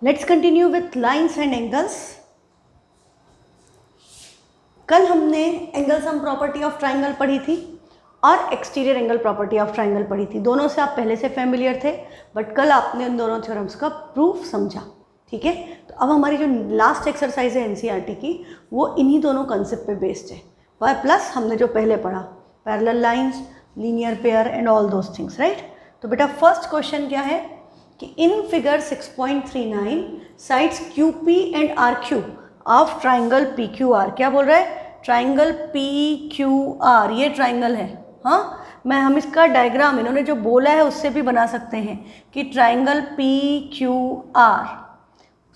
Let's continue with lines and angles. कल हमने angle sum property of triangle पढ़ी थी और exterior angle property of triangle पढ़ी थी। दोनों से आप पहले से फेमिलियर थे, बट कल आपने उन दोनों थ्योरम्स का प्रूफ समझा। ठीक है, तो अब हमारी जो लास्ट एक्सरसाइज है एनसीईआरटी की, वो इन्हीं दोनों कंसेप्ट पे बेस्ड है। वाई प्लस हमने जो पहले पढ़ा, parallel lines, linear pair and all those things, right. तो बेटा फर्स्ट क्वेश्चन क्या है कि in figure 6.39 sides QP and RQ of triangle PQR, क्या बोल रहा है, ट्राइंगल PQR, ये ट्राइंगल है। हाँ, हम इसका डायग्राम इन्होंने जो बोला है उससे भी बना सकते हैं कि ट्राइंगल PQR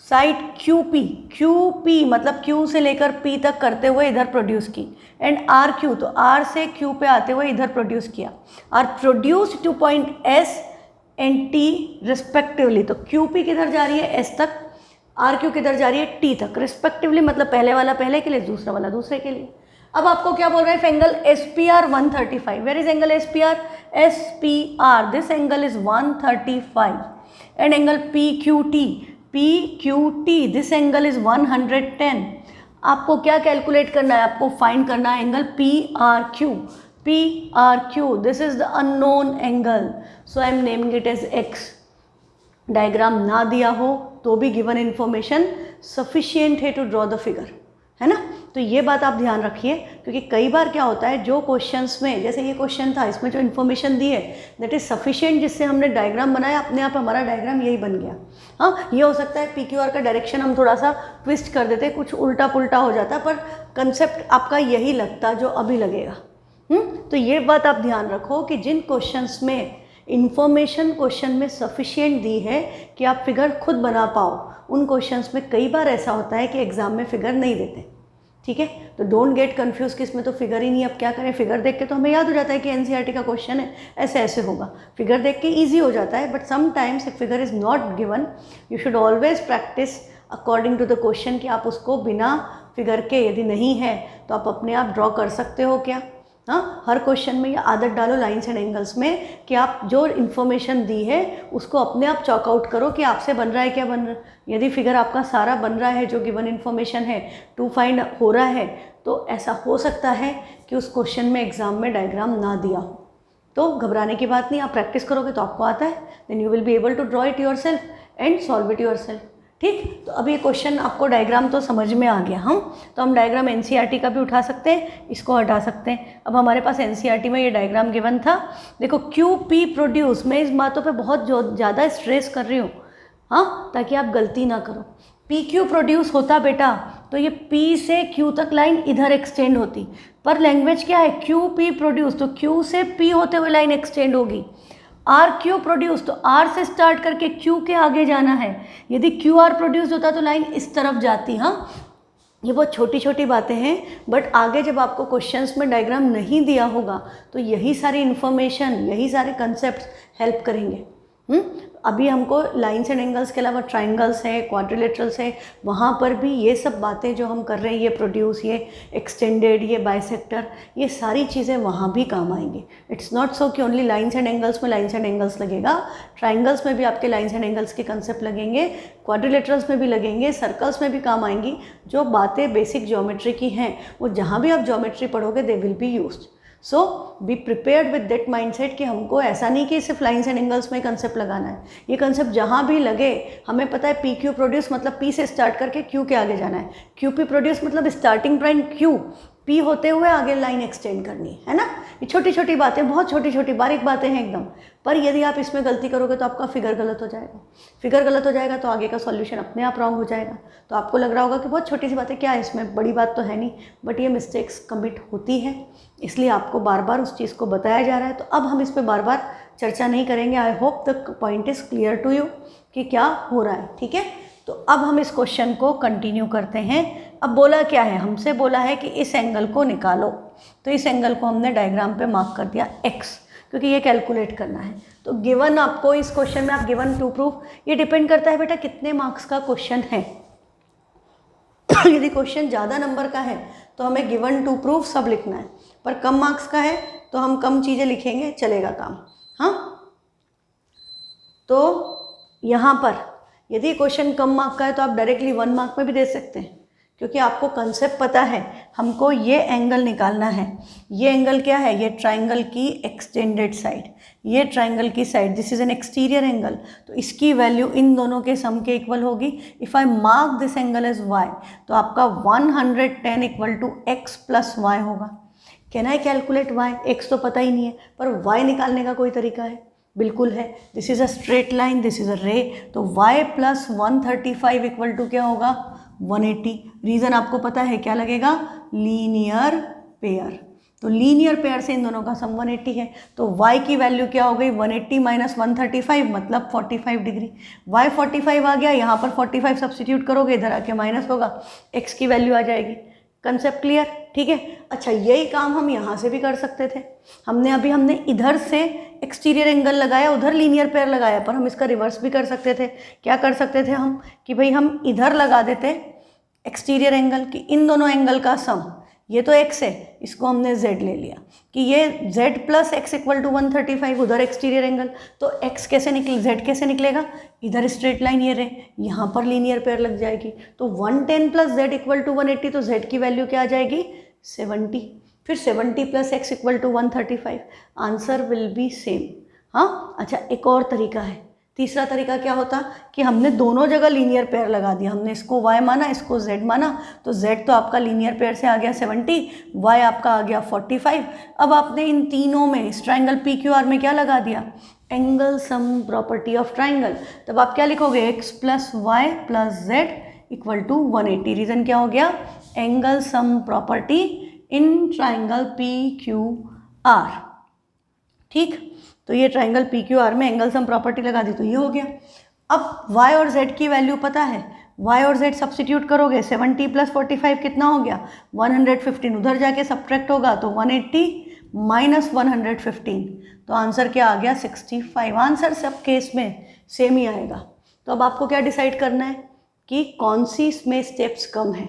साइड QP मतलब Q से लेकर P तक करते हुए इधर प्रोड्यूस की, एंड RQ तो R से Q पे आते हुए इधर प्रोड्यूस किया, और produce to point S and T respectively. तो QP किधर जा रही है, S तक, RQ किधर जा रही है, T तक रिस्पेक्टिवली, मतलब पहले वाला पहले के लिए, दूसरा वाला दूसरे के लिए। अब आपको क्या बोल रहे हैं, angle SPR 135, where is angle SPR, this angle is 135, and angle PQT, this angle is 110। आपको क्या कैलकुलेट करना है, आपको फाइंड करना है angle PRQ, this is the unknown angle, so I am naming it as X। Diagram ना दिया हो तो भी गिवन इन्फॉर्मेशन सफिशिएंट है टू ड्रॉ द फिगर, है ना। तो ये बात आप ध्यान रखिए, क्योंकि कई बार क्या होता है, जो क्वेश्चंस में, जैसे ये क्वेश्चन था, इसमें जो इन्फॉर्मेशन दी है दैट इज सफिशिएंट, जिससे हमने डायग्राम बनाया, अपने आप हमारा डायग्राम यही बन गया। हाँ, ये हो सकता है PQR का डायरेक्शन हम थोड़ा सा ट्विस्ट कर देते, कुछ उल्टा पुल्टा हो जाता, पर कंसेप्ट आपका यही लगता जो अभी लगेगा। तो ये बात आप ध्यान रखो कि जिन क्वेश्चंस में इन्फॉर्मेशन क्वेश्चन में सफिशिएंट दी है कि आप फिगर खुद बना पाओ, उन क्वेश्चंस में कई बार ऐसा होता है कि एग्जाम में फिगर नहीं देते। ठीक है, तो डोंट गेट कंफ्यूज कि इसमें तो फिगर ही नहीं, अब क्या करें। फिगर देख के तो हमें याद हो जाता है कि एनसीईआरटी का क्वेश्चन है, ऐसे ऐसे होगा, फिगर देख के ईजी हो जाता है। But sometimes if figure is not given, you should always practice according to the question, कि आप उसको बिना फिगर के, यदि नहीं है तो आप अपने आप ड्रॉ कर सकते हो क्या। हाँ, हर क्वेश्चन में ये आदत डालो लाइंस एंड एंगल्स में कि आप जो इन्फॉर्मेशन दी है उसको अपने आप चॉक आउट करो कि आपसे बन रहा है क्या बन रहा है। यदि फिगर आपका सारा बन रहा है, जो गिवन इन्फॉर्मेशन है टू फाइंड हो रहा है, तो ऐसा हो सकता है कि उस क्वेश्चन में एग्जाम में डायग्राम ना दिया हो। तो घबराने की बात नहीं, आप प्रैक्टिस करोगे तो आपको आता है, then you will be able to draw it yourself and solve it yourself. ठीक, तो अब ये क्वेश्चन आपको डायग्राम तो समझ में आ गया। तो हम डायग्राम एनसीईआरटी का भी उठा सकते हैं, इसको हटा सकते हैं। अब हमारे पास एनसीईआरटी में ये डायग्राम गिवन था। देखो QP प्रोड्यूस, मैं इस बातों पे बहुत ज़्यादा स्ट्रेस कर रही हूँ, हाँ, ताकि आप गलती ना करो। PQ प्रोड्यूस होता बेटा तो ये P से Q तक लाइन इधर एक्सटेंड होती, पर लैंग्वेज क्या है, QP प्रोड्यूस, तो Q से P होते हुए लाइन एक्सटेंड होगी। RQ प्रोड्यूस, तो R से स्टार्ट करके Q के आगे जाना है। यदि QR प्रोड्यूस होता तो लाइन इस तरफ जाती। हाँ, ये बहुत छोटी छोटी बातें हैं, बट आगे जब आपको क्वेश्चंस में डायग्राम नहीं दिया होगा तो यही सारी इन्फॉर्मेशन, यही सारे कंसेप्ट हेल्प करेंगे। अभी हमको लाइंस एंड एंगल्स के अलावा ट्राइंगल्स है, क्वाड्रिलेटरल्स है, वहाँ पर भी ये सब बातें जो हम कर रहे हैं, ये प्रोड्यूस, ये एक्सटेंडेड, ये बाइसेक्टर, ये सारी चीज़ें वहाँ भी काम आएंगी। इट्स नॉट सो कि ओनली लाइंस एंड एंगल्स में लाइंस एंड एंगल्स लगेगा, ट्राइंगल्स में भी आपके लाइंस एंड एंगल्स के कंसेप्ट लगेंगे, क्वाड्रिलेटरल्स में भी लगेंगे, सर्कल्स में भी काम आएंगी। जो बातें बेसिक ज्योमेट्री की हैं वो जहाँ भी आप ज्योमेट्री पढ़ोगे they will be used. So be prepared with that mindset कि हमको ऐसा नहीं कि सिर्फ लाइंस एंड एंगल्स में कंसेप्ट लगाना है, ये कंसेप्ट जहाँ भी लगे, हमें पता है PQ प्रोड्यूस मतलब P से स्टार्ट करके Q के आगे जाना है, QP प्रोड्यूस मतलब स्टार्टिंग पॉइंट Q, P होते हुए आगे लाइन एक्सटेंड करनी है ना। ये छोटी छोटी बातें, बहुत छोटी छोटी बारीक बातें हैं एकदम, पर यदि आप इसमें गलती करोगे तो आपका फिगर गलत हो जाएगा। फिगर गलत हो जाएगा तो आगे का सॉल्यूशन अपने आप रॉन्ग हो जाएगा। तो आपको लग रहा होगा कि बहुत छोटी सी बातें, क्या है इसमें, बड़ी बात तो है नहीं, बट ये मिस्टेक्स कमिट होती है, इसलिए आपको बार बार उस चीज़ को बताया जा रहा है। तो अब हम इस पर बार बार चर्चा नहीं करेंगे। I hope the point is clear to you कि क्या हो रहा है। ठीक है, तो अब हम इस क्वेश्चन को कंटिन्यू करते हैं। अब बोला क्या है, हमसे बोला है कि इस एंगल को निकालो, तो इस एंगल को हमने डायग्राम पे मार्क कर दिया X, क्योंकि ये कैलकुलेट करना है। तो गिवन आपको इस क्वेश्चन में, आप गिवन टू प्रूफ, ये डिपेंड करता है बेटा कितने मार्क्स का क्वेश्चन है। यदि क्वेश्चन ज़्यादा नंबर का है तो हमें गिवन टू प्रूफ सब लिखना है, पर कम मार्क्स का है तो हम कम चीज़ें लिखेंगे, चलेगा काम। हाँ, तो यहाँ पर यदि क्वेश्चन कम मार्क का है तो आप डायरेक्टली 1 मार्क में भी दे सकते हैं, क्योंकि आपको कंसेप्ट पता है। हमको ये एंगल निकालना है। ये एंगल क्या है? ये ट्राइंगल की एक्सटेंडेड साइड, ये ट्राइंगल की side, this is an exterior angle, तो इसकी वैल्यू इन दोनों के सम के इक्वल होगी। If I mark this angle as y, तो आपका 110 equal to x plus Y होगा। Can I calculate y? x तो पता ही नहीं है, पर y निकालने का कोई तरीका है? बिल्कुल है। This is a straight line, this is a रे, तो y प्लस 135 इक्वल टू क्या होगा? 180। रीज़न आपको पता है, क्या लगेगा? Linear pair. तो लीनियर पेयर से इन दोनों का सम 180 है, तो y की वैल्यू क्या हो गई? 180 माइनस 135 मतलब 45 डिग्री। y 45 आ गया, यहाँ पर 45 सब्सटीट्यूट करोगे, इधर आके माइनस होगा, x की वैल्यू आ जाएगी। Concept clear? ठीक है। अच्छा, यही काम हम यहाँ से भी कर सकते थे। हमने इधर से एक्सटीरियर एंगल लगाया, उधर लीनियर पेयर लगाया, पर हम इसका रिवर्स भी कर सकते थे। क्या कर सकते थे हम? कि भाई हम इधर लगा देते एक्सटीरियर एंगल की इन दोनों एंगल का सम, ये तो x है, इसको हमने z ले लिया कि ये z plus X equal to 135, उधर एक्सटीरियर एंगल, तो x कैसे निकले, z कैसे निकलेगा? इधर स्ट्रेट लाइन ये रहे, यहाँ पर लीनियर पेयर लग जाएगी, तो 110 प्लस z इक्वल टू 180, तो z की वैल्यू क्या आ जाएगी? 70। फिर 70 plus X equal to 135, answer will be same. हाँ, अच्छा, एक और तरीका है। तीसरा तरीका क्या होता कि हमने दोनों जगह लीनियर पेयर लगा दिया, हमने इसको y माना, इसको z माना, तो z तो आपका लीनियर पेयर से आ गया 70, y आपका आ गया 45। अब आपने इन तीनों में इस ट्राइंगल PQR में क्या लगा दिया? Angle sum property of triangle. तब आप क्या लिखोगे? x plus Y plus z equal to 180। Reason क्या हो गया? Angle sum property in triangle PQR। ठीक, तो ये ट्राइंगल PQR में एंगल सम प्रॉपर्टी लगा दी, तो ये हो गया। अब y और z की वैल्यू पता है, y और z सब्सटीट्यूट करोगे, 70 प्लस 45 कितना हो गया? 115। उधर जाके सब्ट्रैक्ट होगा तो 180 माइनस 115, तो आंसर क्या आ गया? 65। आंसर सब केस में सेम ही आएगा। तो अब आपको क्या डिसाइड करना है कि कौन सी इसमें स्टेप्स कम है।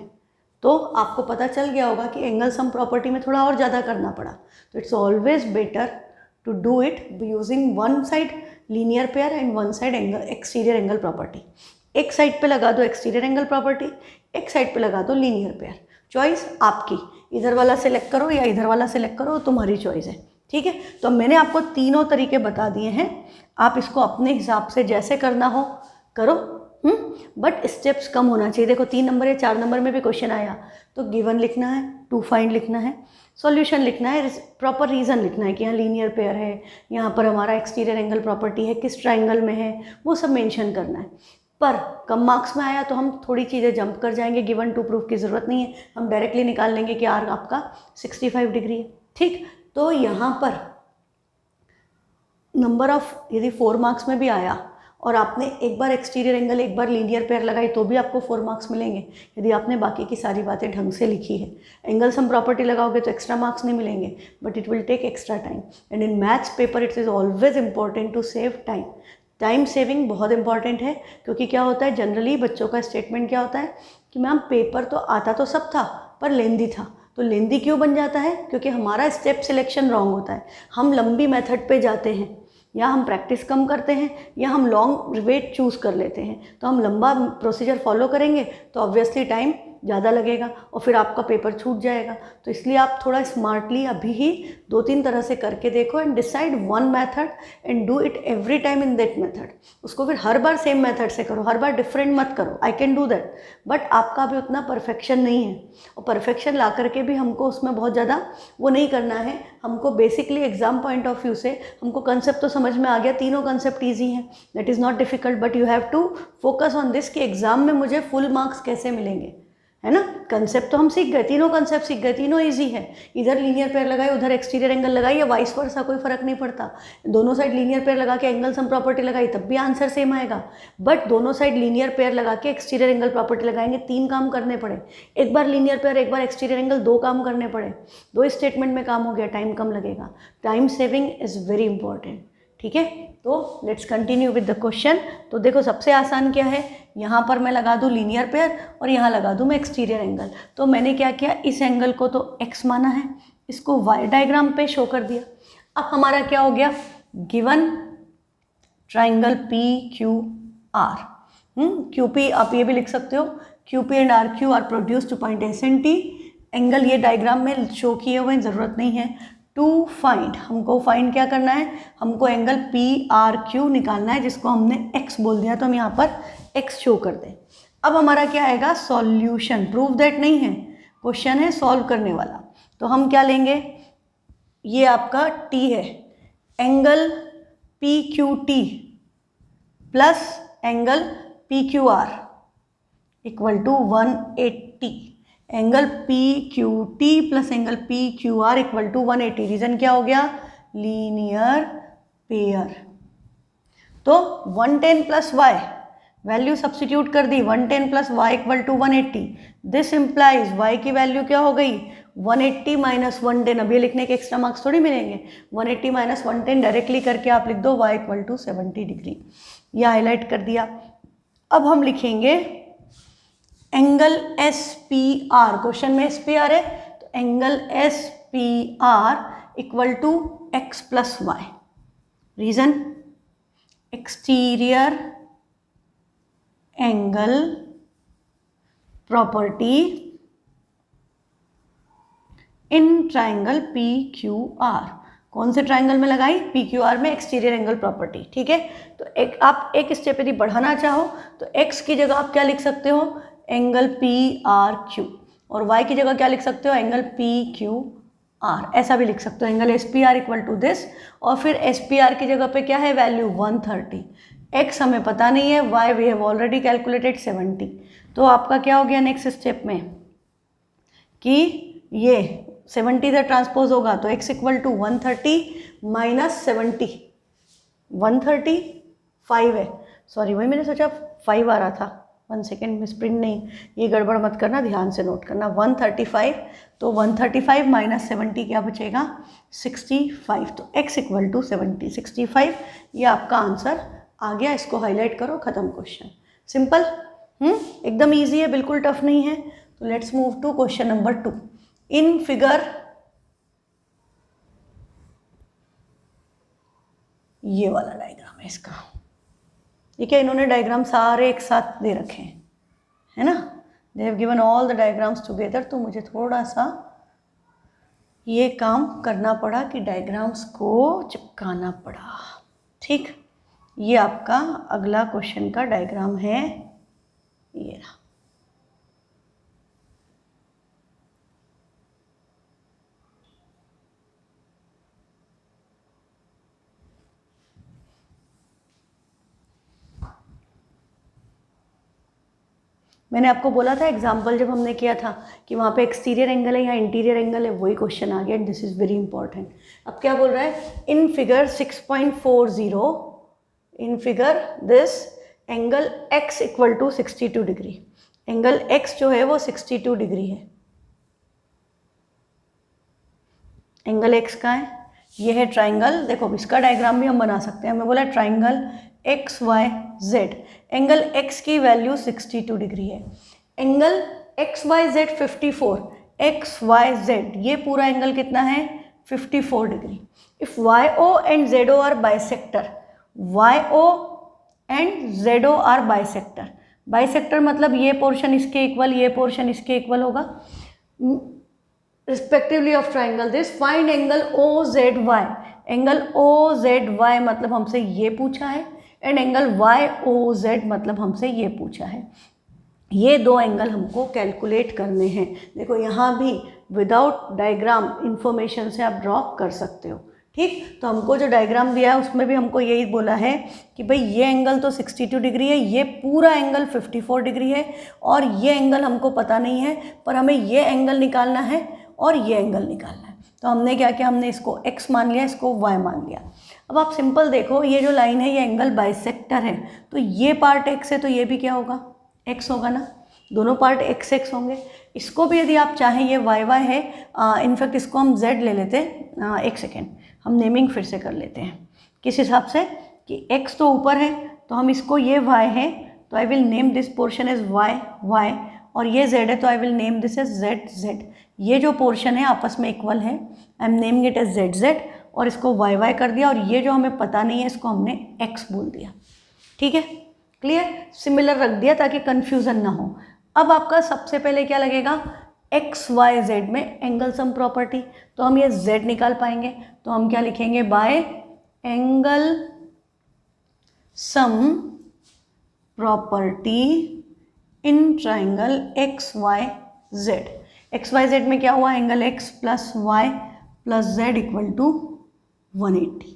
तो आपको पता चल गया होगा कि एंगल सम प्रॉपर्टी में थोड़ा और ज़्यादा करना पड़ा, तो it's always better to do it using one side linear pair and one side exterior angle property। एक साइड पे लगा दो एक्सटीरियर एंगल प्रॉपर्टी, एक साइड पे लगा दो लीनियर पेयर। चॉइस आपकी, इधर वाला सिलेक्ट करो या इधर वाला सिलेक्ट करो, तुम्हारी चॉइस है। ठीक है, तो मैंने आपको तीनों तरीके बता दिए हैं, आप इसको अपने हिसाब से जैसे करना हो करो, बट स्टेप्स कम होना चाहिए। देखो 3 नंबर या 4 नंबर में भी क्वेश्चन आया तो गिवन लिखना है, टू फाइंड लिखना है, सॉल्यूशन लिखना है, प्रॉपर रीज़न लिखना है कि यहाँ लीनियर पेयर है, यहाँ पर हमारा एक्सटीरियर एंगल प्रॉपर्टी है, किस ट्राइंगल में है, वो सब मेंशन करना है। पर कम मार्क्स में आया तो हम थोड़ी चीज़ें जंप कर जाएंगे, गिवन टू प्रूफ की ज़रूरत नहीं है, हम डायरेक्टली निकाल लेंगे कि आर आपका 65 डिग्री है। ठीक, तो यहाँ पर नंबर ऑफ, यदि 4 मार्क्स में भी आया और आपने एक बार एक्सटीरियर एंगल एक बार लीनियर पेयर लगाई तो भी आपको 4 मार्क्स मिलेंगे, यदि आपने बाकी की सारी बातें ढंग से लिखी है। एंगल सम प्रॉपर्टी लगाओगे तो एक्स्ट्रा मार्क्स नहीं मिलेंगे, but it will take extra time, and in maths paper it is always important to save time. Time saving बहुत इंपॉर्टेंट है, क्योंकि क्या होता है जनरली बच्चों का स्टेटमेंट क्या होता है कि मैम पेपर तो आता तो सब था पर लेंदी था। तो लेंदी क्यों बन जाता है? क्योंकि हमारा स्टेप सिलेक्शन रॉन्ग होता है, हम लंबी मेथड पे जाते हैं, या हम प्रैक्टिस कम करते हैं, या हम लॉन्ग वेट चूज़ कर लेते हैं। तो हम लंबा प्रोसीजर फॉलो करेंगे तो ऑब्वियसली टाइम ज़्यादा लगेगा और फिर आपका पेपर छूट जाएगा। तो इसलिए आप थोड़ा स्मार्टली अभी ही 2-3 तरह से करके देखो and decide one method and do it every time in that method. उसको फिर हर बार सेम मेथड से करो, हर बार डिफरेंट मत करो। I can do that, but आपका भी उतना परफेक्शन नहीं है, और परफेक्शन ला करके भी हमको उसमें बहुत ज़्यादा वो नहीं करना है। हमको basically exam point of view से हमको कंसेप्ट तो समझ में आ गया, तीनों कंसेप्ट ईजी हैं, that is not difficult, but you have to focus on this कि एग्जाम में मुझे फुल मार्क्स कैसे मिलेंगे, है ना। कंसेप्ट तो हम सीख गए, तीनों कंसेप्ट सीख गए, तीनों इजी है। इधर लीनियर पेयर लगाए, उधर एक्सटीरियर एंगल लगाई, या वाइस वर्सा, कोई फर्क नहीं पड़ता। दोनों साइड लीनियर पेयर लगा के एंगल सम प्रॉपर्टी लगाई तब भी आंसर सेम आएगा, बट दोनों साइड लीनियर पेयर लगा के एक्सटीरियर एंगल प्रॉपर्टी लगाएंगे, 3 काम करने पड़े। एक बार लीनियर पेयर एक बार एक्सटीरियर एंगल, 2 काम करने पड़े, 2 स्टेटमेंट में काम हो गया, टाइम कम लगेगा। Time saving is very important. ठीक है, तो let's continue with the question. तो देखो सबसे आसान क्या है, यहाँ पर मैं लगा दूँ लीनियर पेयर और यहाँ लगा दूँ मैं एक्सटीरियर एंगल। तो मैंने क्या किया, इस एंगल को तो x माना है, इसको y डायग्राम पे शो कर दिया। अब हमारा क्या हो गया, गिवन ट्राइंगल PQR, QP आप ये भी लिख सकते हो, QP and RQ are produce to point S and T। Angle ये डायग्राम में शो किए हुए हैं, ज़रूरत नहीं है। टू फाइंड, हमको फाइंड क्या करना है, हमको एंगल PRQ निकालना है, जिसको हमने x बोल दिया तो हम यहाँ पर x शो कर दें। अब हमारा क्या आएगा, सॉल्यूशन। प्रूव दैट नहीं है, क्वेश्चन है सॉल्व करने वाला। तो हम क्या लेंगे, ये आपका T है, angle PQT plus angle PQR equal to 180। Angle PQT plus angle PQR equal to 180। Reason क्या हो गया, लीनियर पेयर। तो 110 प्लस y, वैल्यू सब्स्टिट्यूट कर दी, 110 plus y equal to 180। This implies y की वैल्यू क्या हो गई, 180 माइनस 110। अब ये लिखने के एक्स्ट्रा मार्क्स थोड़ी मिलेंगे, 180 माइनस 110 डायरेक्टली करके आप लिख दो y इक्वल टू 70 डिग्री। यह हाईलाइट कर दिया। अब हम लिखेंगे एंगल SPR, क्वेश्चन में SPR है तो angle SPR equal to x plus y. Reason, exterior angle property in triangle PQR। कौन से ट्राइंगल में लगाई, PQR में एक्सटीरियर एंगल प्रॉपर्टी। ठीक है, तो आप एक स्टेप यदि बढ़ाना चाहो तो x की जगह आप क्या लिख सकते हो, एंगल PRQ, और y की जगह क्या लिख सकते हो, एंगल PQR। ऐसा भी लिख सकते हो, angle SPR equal to this, और फिर SPR की जगह पे क्या है वैल्यू 130। x हमें पता नहीं है, y we have already calculated 70। तो आपका क्या हो गया नेक्स्ट स्टेप में कि ये 70 इधर ट्रांसपोज होगा तो x इक्वल टू 130 माइनस 70, 135 है, सॉरी वही मैंने सोचा 5 आ रहा था, 1 सेकेंड, मिसप्रिंट नहीं, ये गड़बड़ मत करना, ध्यान से नोट करना। 135, तो 135 माइनस 70 क्या बचेगा, 65। तो x इक्वल टू 70, 65, ये आपका आंसर आ गया। इसको हाईलाइट करो, ख़त्म क्वेश्चन। सिंपल, एकदम ईजी है, बिल्कुल टफ नहीं है। तो let's move to question number 2। In figure, ये वाला डायग्राम है इसका। ये क्या, इन्होंने डायग्राम सारे एक साथ दे रखे हैं, है ना, they have given all the diagrams together. तो मुझे थोड़ा सा ये काम करना पड़ा कि डायग्राम्स को चिपकाना पड़ा। ठीक, ये आपका अगला क्वेश्चन का डायग्राम है, ये रहा। मैंने आपको बोला था एग्जाम्पल जब हमने किया था कि वहाँ पे एक्सटीरियर एंगल है या इंटीरियर एंगल है, वही क्वेश्चन आ गया। This is very important. अब क्या बोल रहा है, in figure 6.40, in figure this angle x equal to 62 degree. Angle x जो है वो 62 डिग्री है। एंगल x का है, ये है ट्राइंगल। देखो इसका डायग्राम भी हम बना सकते हैं। हमें बोला ट्राइंगल XYZ, एंगल x की वैल्यू 62 डिग्री है, एंगल XYZ 54, XYZ ये पूरा एंगल कितना है, 54 degree. If YO and ZO are bisector, YO and ZO are bisector. Bisector मतलब ये पोर्शन इसके इक्वल, ये पोर्शन इसके इक्वल होगा respectively of triangle this. Find angle OZY। Angle OZY मतलब हमसे ये पूछा है, एंड एंगल YOZ मतलब हमसे ये पूछा है। ये दो एंगल हमको कैलकुलेट करने हैं। देखो यहाँ भी विदाउट डायग्राम इंफॉर्मेशन से आप ड्रॉ कर सकते हो। ठीक, तो हमको जो डायग्राम दिया है उसमें भी हमको यही बोला है कि भाई ये एंगल तो 62 डिग्री है, ये पूरा एंगल 54 डिग्री है, और ये एंगल हमको पता नहीं है, पर हमें ये एंगल निकालना है और ये एंगल निकालना है। तो हमने क्या किया, हमने इसको x मान लिया, इसको y मान लिया। अब आप सिंपल देखो, ये जो लाइन है ये एंगल बाइसेक्टर है, तो ये पार्ट x है तो ये भी क्या होगा, x होगा ना, दोनों पार्ट x x होंगे। इसको भी यदि आप चाहें ये y y है, इनफैक्ट इसको हम z ले लेते हैं। एक सेकेंड, हम नेमिंग फिर से कर लेते हैं किस हिसाब से कि x तो ऊपर है तो हम इसको, ये y है तो I will name this portion as y y, और ये z है तो I will name this as z z। ये जो पोर्शन है आपस में इक्वल है, I am naming it as z z, और इसको y y कर दिया, और ये जो हमें पता नहीं है इसको हमने x बोल दिया। ठीक है, क्लियर, सिमिलर रख दिया ताकि कंफ्यूजन ना हो। अब आपका सबसे पहले क्या लगेगा, एक्स वाई जेड में एंगल सम प्रॉपर्टी, तो हम ये जेड निकाल पाएंगे, तो हम क्या लिखेंगे, by angle sum property in triangle X Y Z. X Y Z में क्या हुआ, angle x plus Y plus z equal to 180।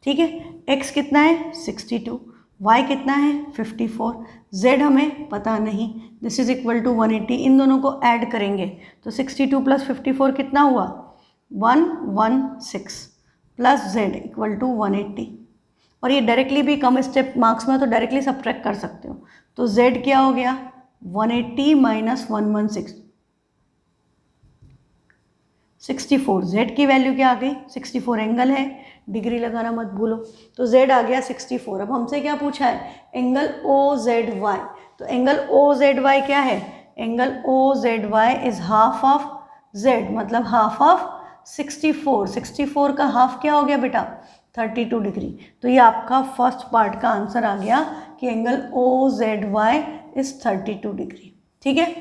ठीक है, एक्स कितना है 62, वाई कितना है 54, जेड हमें पता नहीं, दिस इज इक्वल टू 180। इन दोनों को ऐड करेंगे तो 62 प्लस 54 कितना हुआ 116 प्लस जेड इक्वल टू 180। और ये डायरेक्टली भी कम स्टेप मार्क्स में तो डायरेक्टली सब्ट्रैक्ट कर सकते हो, तो जेड क्या हो गया 180 माइनस 116 64, जेड की वैल्यू क्या आ गई 64, एंगल है डिग्री लगाना मत भूलो, तो जेड आ गया 64। अब हमसे क्या पूछा है, एंगल ओ जेड वाई, तो एंगल ओ जेड वाई क्या है, angle O Z Y is half of z, मतलब हाफ ऑफ 64, 64 का हाफ क्या हो गया बेटा 32 डिग्री। तो ये आपका फर्स्ट पार्ट का आंसर आ गया कि angle O Z Y is 32 degree. ठीक है,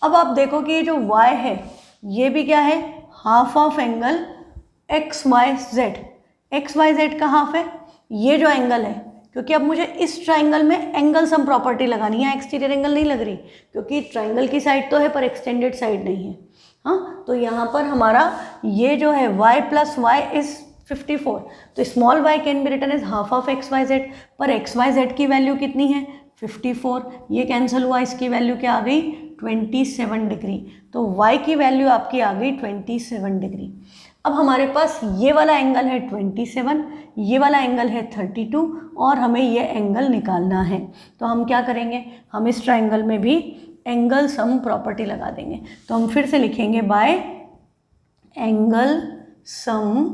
अब आप देखो कि ये जो y है ये भी क्या है, half of angle X Y Z, X Y Z का हाफ है ये जो एंगल है, क्योंकि अब मुझे इस ट्राइंगल में एंगल सम प्रॉपर्टी लगानी है, एक्सटीरियर एंगल नहीं लग रही, क्योंकि ट्राइंगल की साइड तो है पर एक्सटेंडेड साइड नहीं है। हाँ, तो यहाँ पर हमारा ये जो है y प्लस वाई इज 54, तो small y can be written is half of X Y Z, पर एक्स वाई जेड की वैल्यू कितनी है 54, ये कैंसिल हुआ, इसकी वैल्यू क्या आ गई 27 डिग्री, तो y की वैल्यू आपकी आ गई 27 डिग्री। अब हमारे पास ये वाला एंगल है 27, ये वाला एंगल है 32 और हमें ये एंगल निकालना है, तो हम क्या करेंगे, हम इस ट्राइंगल में भी एंगल सम प्रॉपर्टी लगा देंगे। तो हम फिर से लिखेंगे by angle sum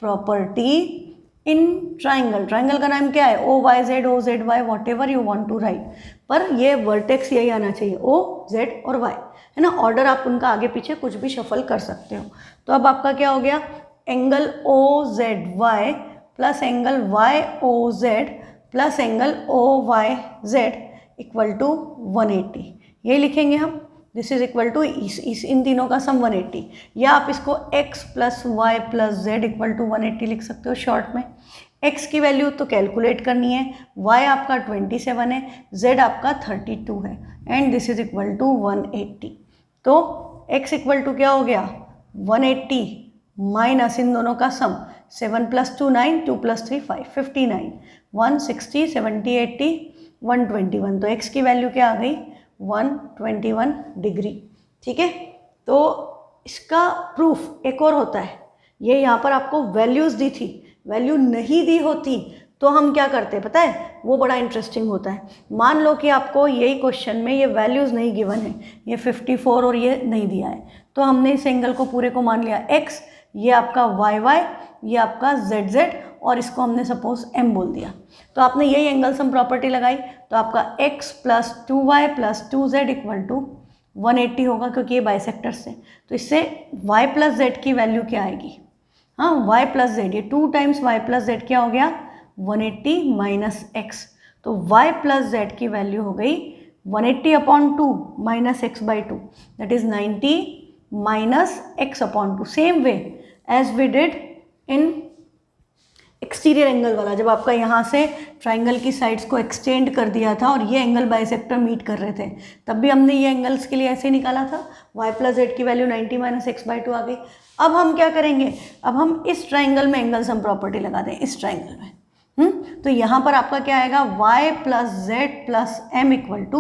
property in triangle, triangle का नाम क्या है O Y Z Y whatever you want to write, पर ये वर्टेक्स यही आना चाहिए ओ जेड और वाई, है ना, ऑर्डर आप उनका आगे पीछे कुछ भी शफल कर सकते हो। तो अब आपका क्या हो गया, angle O Z Y plus angle Y O Z plus angle O Y Z equal to 180, ये लिखेंगे हम, दिस इज इक्वल टू इन तीनों का सम 180, या आप इसको x plus Y plus z equal to 180 लिख सकते हो शॉर्ट में। x की वैल्यू तो कैलकुलेट करनी है, y आपका 27 है, z आपका 32 है, and this is equal to 180। तो x इक्वल टू क्या हो गया 180 माइनस इन दोनों का सम 7 प्लस 2 9, 2 प्लस 3 5, 59, 160 70 80 121, तो x की वैल्यू क्या आ गई 121 डिग्री। ठीक है, तो इसका प्रूफ एक और होता है, ये यहाँ पर आपको वैल्यूज़ दी थी, वैल्यू नहीं दी होती तो हम क्या करते पता है, वो बड़ा इंटरेस्टिंग होता है। मान लो कि आपको यही क्वेश्चन में ये वैल्यूज़ नहीं गिवन है, ये 54 और ये नहीं दिया है, तो हमने इस एंगल को पूरे को मान लिया x, ये आपका वाई वाई, ये आपका जेड जेड, और इसको हमने सपोज m बोल दिया, तो आपने यही एंगल सम प्रॉपर्टी लगाई, तो आपका x plus 2y plus 2z equal to 180 होगा, क्योंकि ये बाइसेक्टर से, तो इससे y प्लस जेड की वैल्यू क्या आएगी, हाँ y प्लस जेड, ये 2 टाइम्स y प्लस जेड क्या हो गया 180 माइनस x, तो y प्लस जेड की वैल्यू हो गई 180 upon 2 minus x by 2, that is 90 minus x upon 2, same way as we did in exterior angle वाला, जब आपका यहाँ से ट्राइंगल की साइड्स को एक्सटेंड कर दिया था और ये एंगल बाइसेक्टर मीट कर रहे थे, तब भी हमने ये एंगल्स के लिए ऐसे निकाला था, y प्लस जेड की वैल्यू 90 माइनस एक्स बाई 2 आ गई। अब हम क्या करेंगे, अब हम इस ट्राइंगल में एंगल सम प्रॉपर्टी लगा दें, इस ट्राइंगल में तो यहाँ पर आपका क्या आएगा y plus z plus m equal to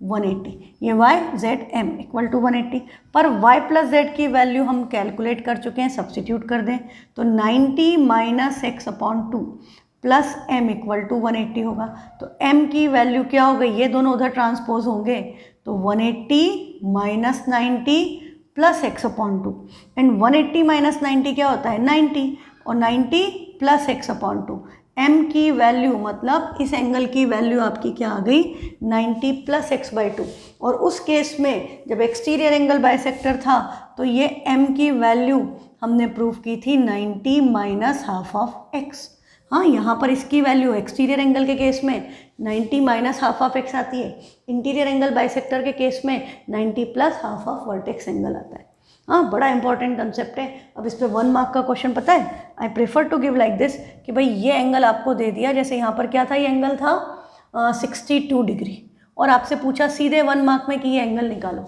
180, ये y z m equal to 180, पर y प्लस जेड की वैल्यू हम कैलकुलेट कर चुके हैं, सब्सटीट्यूट कर दें तो 90 minus x upon 2 plus m equal to 180 होगा, तो m की वैल्यू क्या हो गई, ये दोनों उधर ट्रांसपोज होंगे, तो 180 minus 90 plus x upon 2, and 180 minus 90 क्या होता है 90, और 90 प्लस एक्स अपॉन 2, m की वैल्यू मतलब इस एंगल की वैल्यू आपकी क्या आ गई 90 प्लस एक्स बाई 2, और उस केस में जब एक्सटीरियर एंगल बाइसेक्टर था तो ये m की वैल्यू हमने प्रूव की थी 90 माइनस हाफ ऑफ x। हाँ, यहाँ पर इसकी वैल्यू एक्सटीरियर एंगल के केस में 90 माइनस हाफ ऑफ एक्स आती है। इंटीरियर एंगल बाइसेक्टर के केस में 90 plus half of vertex angle आता है। हाँ, बड़ा इंपॉर्टेंट कंसेप्ट है। अब इस पर 1 मार्क का क्वेश्चन पता है, I prefer to give like this कि भाई ये एंगल आपको दे दिया, जैसे यहाँ पर क्या था, ये एंगल था 62 डिग्री, और आपसे पूछा सीधे 1 मार्क में कि ये एंगल निकालो।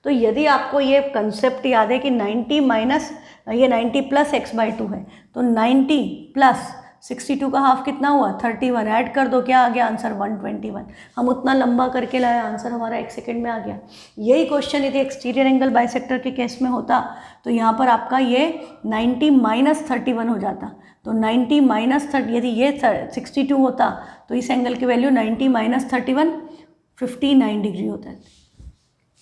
तो यदि आपको ये कंसेप्ट याद है कि 90 माइनस ये 90 प्लस x/2 है, तो 90 प्लस 62 का हाफ कितना हुआ 31, ऐड कर दो, क्या आ गया आंसर 121। हम उतना लंबा करके लाए, आंसर हमारा 1 सेकेंड में आ गया। यही क्वेश्चन यदि एक्सटीरियर एंगल बाइसेक्टर के केस में होता तो यहाँ पर आपका ये 90 माइनस 31 हो जाता। तो 90 माइनस 30, यदि ये 62 होता तो इस एंगल की वैल्यू 90 माइनस 31 59 डिग्री होता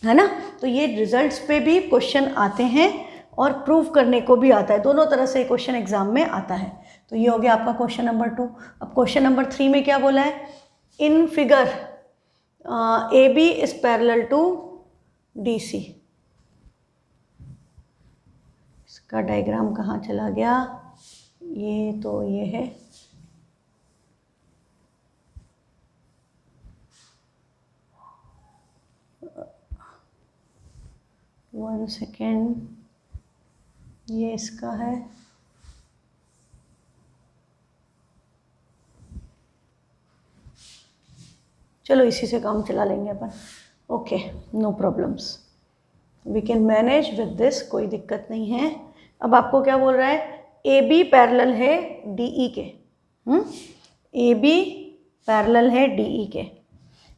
है ना। तो ये रिजल्ट्स पे भी क्वेश्चन आते हैं और प्रूव करने को भी आता है, दोनों तरह से क्वेश्चन एग्जाम में आता है। तो ये हो गया आपका क्वेश्चन नंबर 2। अब क्वेश्चन नंबर 3 में क्या बोला है, in figure A B is parallel to D C. इसका डायग्राम कहाँ चला गया, ये तो ये है, वन सेकेंड, ये इसका है, चलो इसी से काम चला लेंगे अपन। Okay, no problems, we can manage with this, कोई दिक्कत नहीं है। अब आपको क्या बोल रहा है, ए बी पैरेलल है डी ई के, ए बी पैरेलल है डी ई के,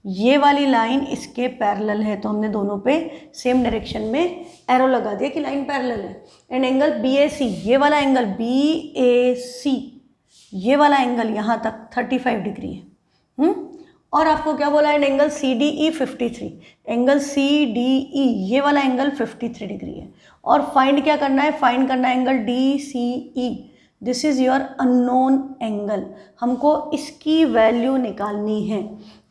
ये वाली लाइन इसके पैरेलल है, तो हमने दोनों पे सेम डायरेक्शन में एरो लगा दिया कि लाइन पैरेलल है। एंड एंगल बी ए सी, ये वाला एंगल बी ए सी, ये वाला एंगल यहाँ तक 35 डिग्री है। और आपको क्या बोला है, angle C D E 53, angle C D E ये वाला एंगल 53 डिग्री है। और फाइंड क्या करना है, फाइंड करना है angle D C E, this is your unknown angle, हमको इसकी वैल्यू निकालनी है।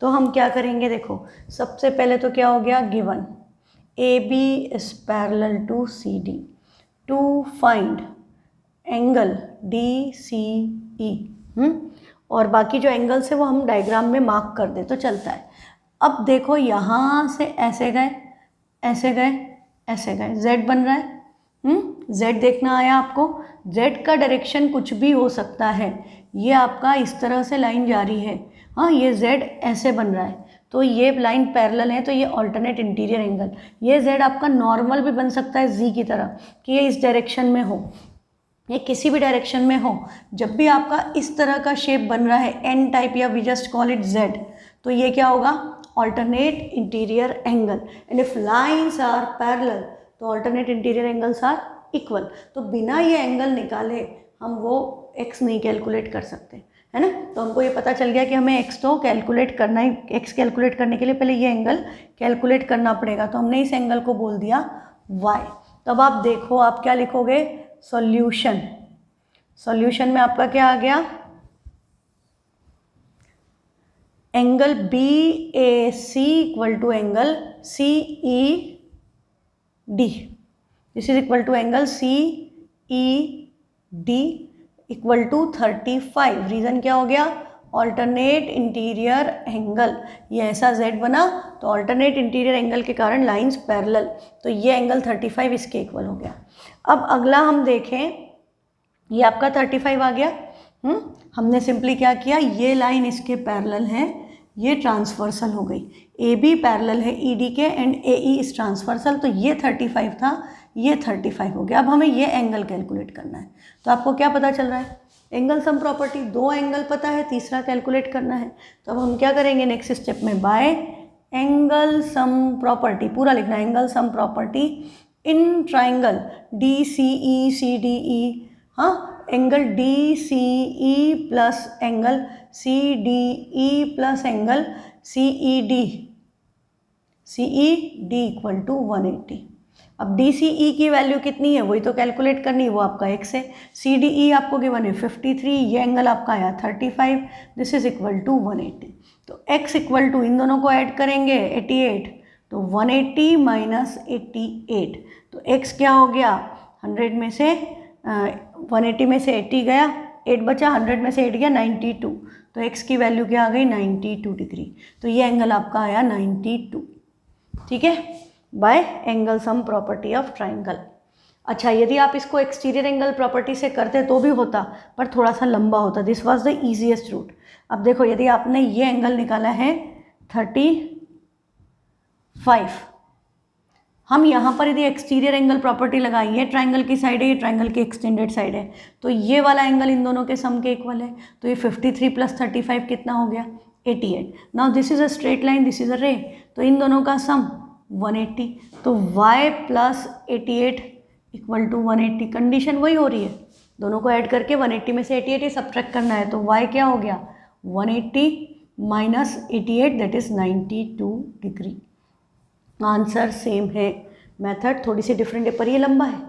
तो हम क्या करेंगे, देखो सबसे पहले तो क्या हो गया, given A B is parallel to C D, to find angle D C E, और बाकी जो एंगल्स है वो हम डायग्राम में मार्क कर दे तो चलता है। अब देखो यहाँ से ऐसे गए, ऐसे गए, ऐसे गए, जेड बन रहा है, जेड देखना आया आपको, जेड का डायरेक्शन कुछ भी हो सकता है। ये आपका इस तरह से लाइन जा रही है, हाँ ये जेड ऐसे बन रहा है, तो ये लाइन पैरेलल है, तो ये ऑल्टरनेट इंटीरियर एंगल। ये जेड आपका नॉर्मल भी बन सकता है जी की तरह, कि ये इस डायरेक्शन में हो, ये किसी भी डायरेक्शन में हो। जब भी आपका इस तरह का शेप बन रहा है एन टाइप, या we just call it Z, तो ये क्या होगा, alternate interior angle. And if lines are parallel तो alternate interior angles are equal. तो बिना ये एंगल निकाले हम वो एक्स नहीं कैलकुलेट कर सकते, है ना। तो हमको ये पता चल गया कि हमें एक्स तो कैलकुलेट करना ही, एक्स कैलकुलेट करने के लिए पहले ये एंगल कैलकुलेट करना पड़ेगा, तो हमने इस एंगल को बोल दिया वाई। तो अब आप देखो, आप क्या लिखोगे, सॉल्यूशन। सॉल्यूशन में आपका क्या आ गया, angle B A C equal to angle C E D, this is equal to angle C E D equal to 35। Reason क्या हो गया, ऑल्टरनेट इंटीरियर एंगल, ये ऐसा जेड बना तो ऑल्टरनेट इंटीरियर एंगल के कारण लाइंस पैरेलल, तो ये एंगल 35 इसके इक्वल हो गया। अब अगला हम देखें, ये आपका 35 आ गया, हमने सिंपली क्या किया, ये लाइन इसके पैरेलल है, ये ट्रांसवर्सल हो गई, ए बी पैरेलल है ई डी के and A E is transversal, तो ये 35 था, ये 35 हो गया। अब हमें ये एंगल कैलकुलेट करना है, तो आपको क्या पता चल रहा है, एंगल सम प्रॉपर्टी, दो एंगल पता है, तीसरा कैलकुलेट करना है। तो अब हम क्या करेंगे नेक्स्ट स्टेप में, बाय एंगल सम प्रॉपर्टी, पूरा लिखना है, angle sum property in triangle D C D E, हाँ angle D C E plus angle C D E plus angle C E D equal to 180। अब D C ई की value कितनी है वही तो कैलकुलेट करनी है, वो आपका x है, सी डी ई आपको गिवन है 53, ये एंगल आपका आया 35, दिस इज इक्वल टू 180। तो x इक्वल टू इन दोनों को ऐड करेंगे 88, तो 180 माइनस 88, तो x क्या हो गया, 100 में से 180 में से 80 गया, 8 बचा, 100 में से 8 गया 92, तो x की वैल्यू क्या आ गई 92 डिग्री। तो ये एंगल आपका आया 92, ठीक है, bye angle sum property of triangle. अच्छा, यदि आप इसको एक्सटीरियर एंगल प्रॉपर्टी से करते तो भी होता, पर थोड़ा सा लंबा होता। This was the easiest route. अब देखो, यदि आपने ये एंगल निकाला है 35, हम यहाँ पर यदि एक्सटीरियर एंगल प्रॉपर्टी लगाई, ये ट्राइंगल की साइड है, ये ट्राइंगल की एक्सटेंडेड साइड है, तो ये वाला एंगल इन दोनों के सम के इक्वल है। तो ये 53 + 35 कितना हो गया 88। Now this is a straight line, this is a रे, तो इन दोनों का सम 180। तो y + 88 = 180। कंडीशन वही हो रही है, दोनों को ऐड करके 180 में से 88 सब्ट्रैक्ट करना है। तो y क्या हो गया 180 - 88 that is 92 degree. Answer same है, मेथड थोड़ी सी डिफरेंट है, पर ये लंबा है,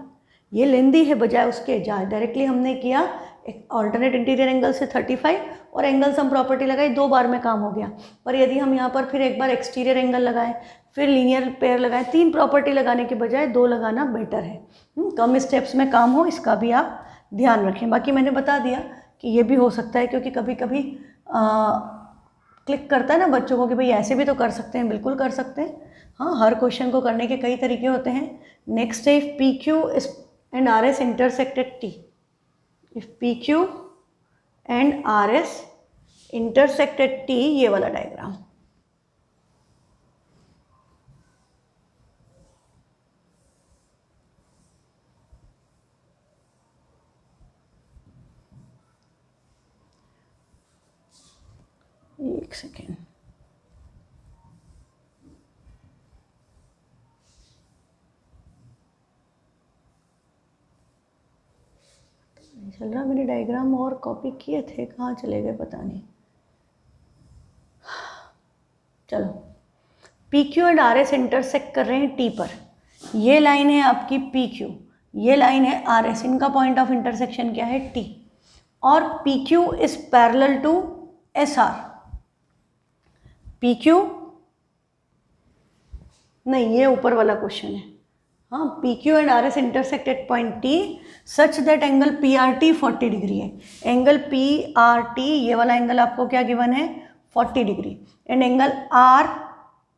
ये लेंदी है, बजाय उसके जहाँ डायरेक्टली हमने किया एक ऑल्टरनेट इंटीरियर एंगल से 35 और एंगल सम प्रॉपर्टी लगाई, 2 बार में काम हो गया। पर यदि हम यहाँ पर फिर एक बार एक्सटीरियर एंगल लगाएं, फिर लीनियर पेयर लगाएं, 3 प्रॉपर्टी लगाने के बजाय 2 लगाना बेटर है। कम स्टेप्स में काम हो, इसका भी आप ध्यान रखें। बाकी मैंने बता दिया कि ये भी हो सकता है, क्योंकि कभी कभी क्लिक करता है ना बच्चों को कि भाई ऐसे भी तो कर सकते हैं, बिल्कुल कर सकते हैं। हाँ, हर क्वेश्चन को करने के कई तरीके होते हैं। नेक्स्ट है, if P Q and R S intersected T, if P Q and R S intersected T, ये वाला डायग्राम। एक सेकेंड, नहीं चल रहा, मैंने डायग्राम और कॉपी किए थे, कहाँ चले गए पता नहीं। चलो, P Q and R S intersect कर रहे हैं टी पर। ये लाइन है आपकी पी क्यू, ये लाइन है आर एस, इनका पॉइंट ऑफ इंटरसेक्शन क्या है टी, और P Q is parallel to S R. P Q नहीं, ये ऊपर वाला क्वेश्चन है। हाँ, P Q and R S intersect at point T such that angle P R T 40 degree है। एंगल पी आर टी, ये वाला एंगल आपको क्या गिवन है 40 degree, and angle R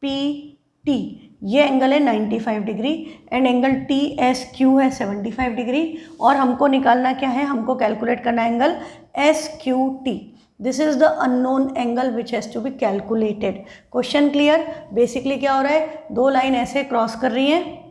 P T, ये एंगल है 95 degree, and angle T S Q है 75 degree, और हमको निकालना क्या है, हमको कैलकुलेट करना angle S Q T. This is the unknown angle which has to be calculated. Question clear? Basically क्या हो रहा है, 2 लाइन ऐसे क्रॉस कर रही हैं,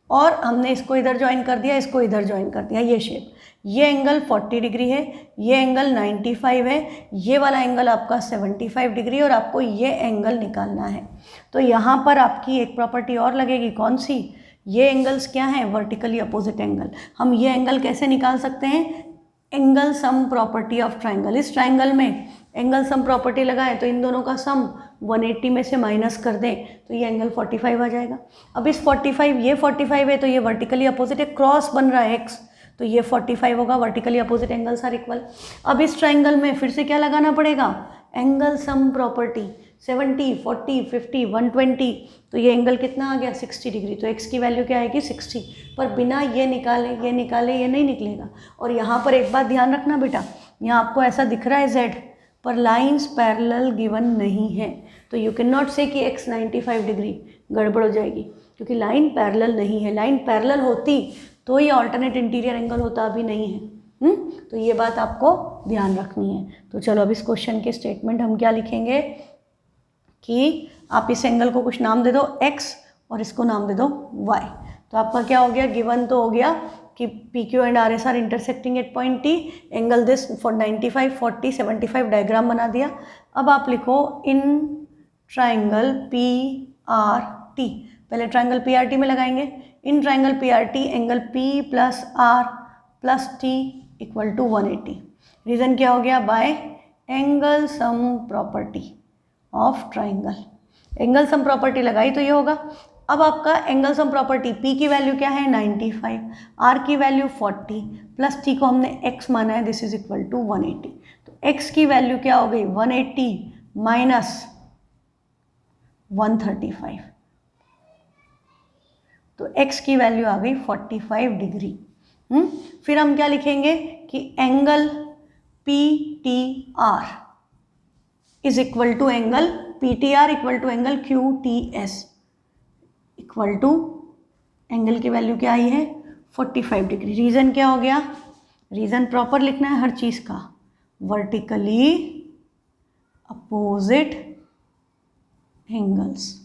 और हमने इसको इधर ज्वाइन कर दिया, इसको इधर ज्वाइन कर दिया, ये शेप। ये एंगल 40 डिग्री है, ये एंगल 95 है, ये वाला एंगल आपका 75 डिग्री, और आपको ये एंगल निकालना है। तो यहाँ पर आपकी एक प्रॉपर्टी और लगेगी, कौन सी? ये एंगल्स क्या हैं, वर्टिकली अपोजिट एंगल। हम ये एंगल कैसे निकाल सकते हैं, angle sum property of triangle. इस ट्राइंगल में एंगल सम प्रॉपर्टी लगाएं तो इन दोनों का सम 180 में से माइनस कर दें तो ये एंगल 45 आ जाएगा। अब इस 45, ये 45 है तो ये वर्टिकली अपोजिट है, क्रॉस बन रहा है x, तो ये 45 होगा, vertically opposite angles are equal. अब इस ट्राइंगल में फिर से क्या लगाना पड़ेगा, एंगल सम प्रॉपर्टी। 70, 40, 50, 120, तो ये एंगल कितना आ गया 60 डिग्री। तो x की वैल्यू क्या आएगी 60, पर बिना ये निकाले ये नहीं निकलेगा। और यहाँ पर एक बात ध्यान रखना बेटा, यहाँ आपको ऐसा दिख रहा है z, पर लाइंस पैरेलल गिवन नहीं है, तो यू कैन नॉट से कि x 95 डिग्री, गड़बड़ हो जाएगी, क्योंकि लाइन पैरेलल नहीं है। लाइन पैरेलल होती तो ये ऑल्टरनेट इंटीरियर एंगल होता, अभी नहीं है। तो ये बात आपको ध्यान रखनी है। तो चलो अब इस क्वेश्चन के स्टेटमेंट हम क्या लिखेंगे कि आप इस एंगल को कुछ नाम दे दो x और इसको नाम दे दो y। तो आपका क्या हो गया, गिवन तो हो गया कि P Q and R S are intersecting at point T, angle this for 95, 40, 75 diagram बना दिया। अब आप लिखो in triangle P R T, पहले ट्राइंगल पी आर टी में लगाएंगे। In triangle P R T angle P plus R plus T equal to 180। Reason क्या हो गया, by angle sum property of triangle. Angle sum property लगाई तो ये होगा। अब आपका एंगल सम प्रॉपर्टी, P की वैल्यू क्या है 95, R की वैल्यू 40, प्लस T को हमने x माना है, दिस इज इक्वल टू 180। तो x की वैल्यू क्या हो गई 180 माइनस 135, तो x की वैल्यू आ गई 45 डिग्री। फिर हम क्या लिखेंगे कि angle PTR is equal to angle PTR equal to angle QTS equal to angle की वैल्यू क्या आई है 45 डिग्री। रीज़न क्या हो गया, रीज़न प्रॉपर लिखना है हर चीज़ का, vertically opposite angles.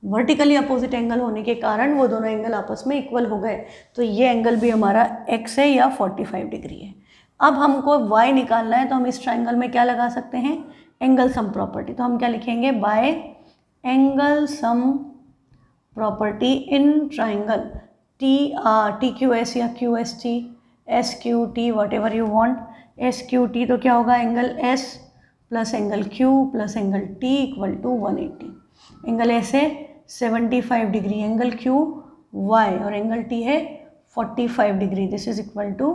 Vertically opposite angle होने के कारण वो दोनों एंगल आपस में इक्वल हो गए, तो ये एंगल भी हमारा x है या 45 डिग्री है। अब हमको y निकालना है, तो हम इस ट्राइंगल में क्या लगा सकते हैं, एंगल सम प्रॉपर्टी। तो हम क्या लिखेंगे, by angle sum property in triangle TQS या QST, SQT, whatever you want. SQT तो क्या होगा, angle S plus angle Q plus angle T equal to 180। Angle S है 75 डिग्री, एंगल Q Y और एंगल T है 45 degree, this is equal to